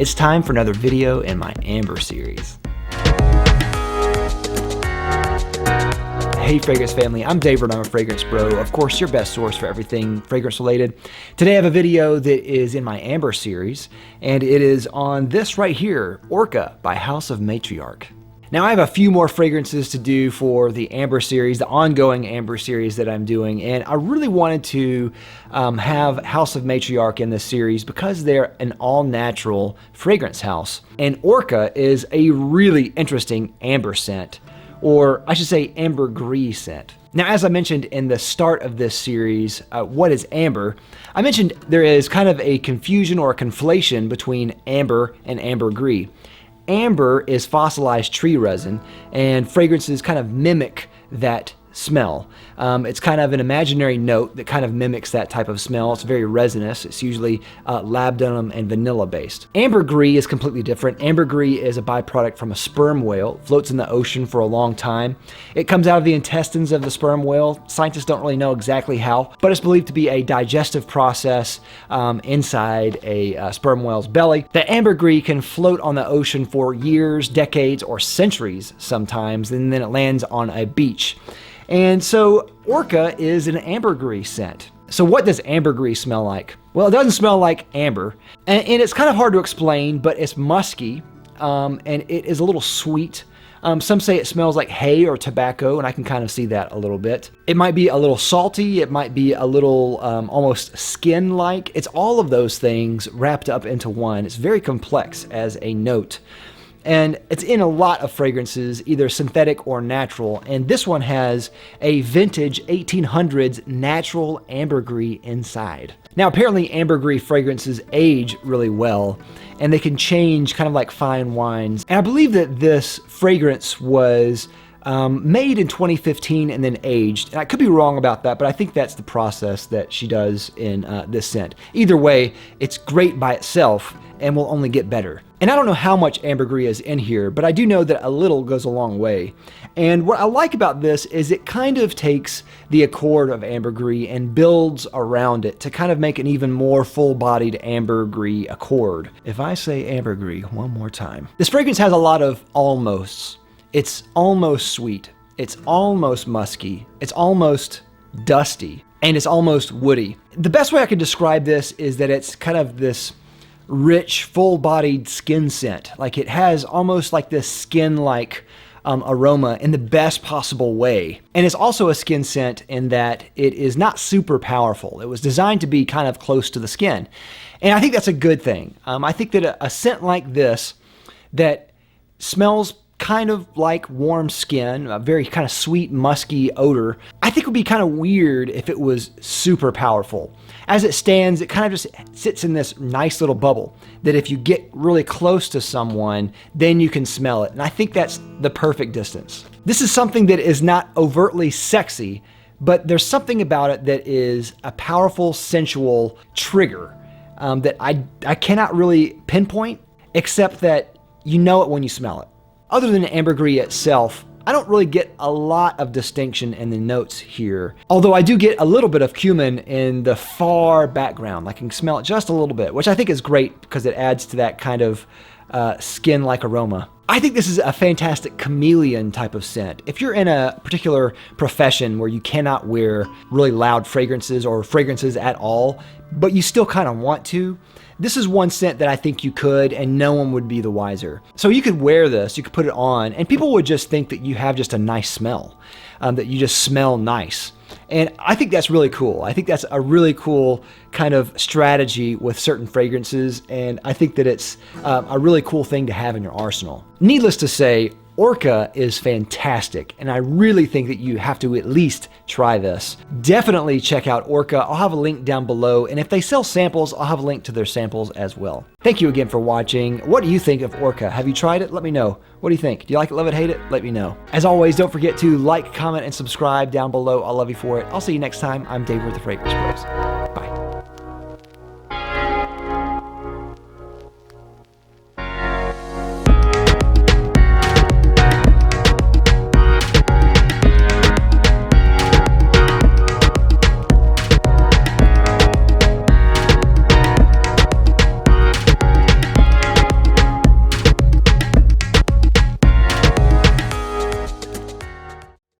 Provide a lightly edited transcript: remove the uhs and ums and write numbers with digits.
It's time for another video in my Amber series. Hey fragrance family, I'm Dave and I'm a fragrance bro. Of course, your best source for everything fragrance related. Today I have a video that is in my Amber series, and it is on this right here, Orca by House of Matriarch. Now I have a few more fragrances to do for the Amber series, the ongoing Amber series that I'm doing, and I really wanted to have House of Matriarch in this series because they're an all-natural fragrance house. And Orca is a really interesting amber scent, or I should say ambergris scent. Now, as I mentioned in the start of this series, what is amber? I mentioned there is kind of a confusion or a conflation between amber and ambergris. Amber is fossilized tree resin, and fragrances kind of mimic that smell. It's kind of an imaginary note that kind of mimics that type of smell. It's very resinous. It's usually labdanum and vanilla based. Ambergris is completely different. Ambergris is a byproduct from a sperm whale. It floats in the ocean for a long time. It comes out of the intestines of the sperm whale. Scientists don't really know exactly how, but it's believed to be a digestive process inside a sperm whale's belly. The ambergris can float on the ocean for years, decades, or centuries sometimes, and then it lands on a beach. And so Orca is an ambergris scent. So what does ambergris smell like? Well, it doesn't smell like amber, and it's kind of hard to explain, but it's musky, and it is a little sweet. Some say it smells like hay or tobacco, and I can kind of see that a little bit. It might be a little salty. It might be a little almost skin-like. It's all of those things wrapped up into one. It's very complex as a note. And it's in a lot of fragrances, either synthetic or natural, and this one has a vintage 1800s natural ambergris inside. Now apparently ambergris fragrances age really well, and they can change kind of like fine wines. And I believe that this fragrance was made in 2015 and then aged. And I could be wrong about that, but I think that's the process that she does in this scent. Either way, it's great by itself and will only get better. And I don't know how much ambergris is in here, but I do know that a little goes a long way. And what I like about this is it kind of takes the accord of ambergris and builds around it to kind of make an even more full-bodied ambergris accord. If I say ambergris one more time. This fragrance has a lot of almosts. It's almost sweet. It's almost musky. It's almost dusty. And it's almost woody. The best way I could describe this is that it's kind of this rich, full-bodied skin scent. Like it has almost like this skin-like aroma in the best possible way. And it's also a skin scent in that it is not super powerful. It was designed to be kind of close to the skin. And I think that's a good thing. I think that a scent like this that smells kind of like warm skin, a very kind of sweet, musky odor, I think would be kind of weird if it was super powerful. As it stands, it kind of just sits in this nice little bubble that if you get really close to someone, then you can smell it. And I think that's the perfect distance. This is something that is not overtly sexy, but there's something about it that is a powerful, sensual trigger that I cannot really pinpoint, except that you know it when you smell it. Other than ambergris itself, I don't really get a lot of distinction in the notes here. Although I do get a little bit of cumin in the far background. I can smell it just a little bit, which I think is great because it adds to that kind of skin-like aroma. I think this is a fantastic chameleon type of scent. If you're in a particular profession where you cannot wear really loud fragrances or fragrances at all, but you still kind of want to, this is one scent that I think you could, and no one would be the wiser. So you could wear this, you could put it on, and people would just think that you have just a nice smell, that you just smell nice. And I think that's really cool. I think that's a really cool kind of strategy with certain fragrances, and I think that it's a really cool thing to have in your arsenal. Needless to say, Orca is fantastic, and I really think that you have to at least try this. Definitely check out Orca. I'll have a link down below, and if they sell samples, I'll have a link to their samples as well. Thank you again for watching. What do you think of Orca? Have you tried it? Let me know. What do you think? Do you like it, love it, hate it? Let me know. As always, don't forget to like, comment, and subscribe down below. I'll love you for it. I'll see you next time. I'm Dave with the Fragrance Bros. Bye.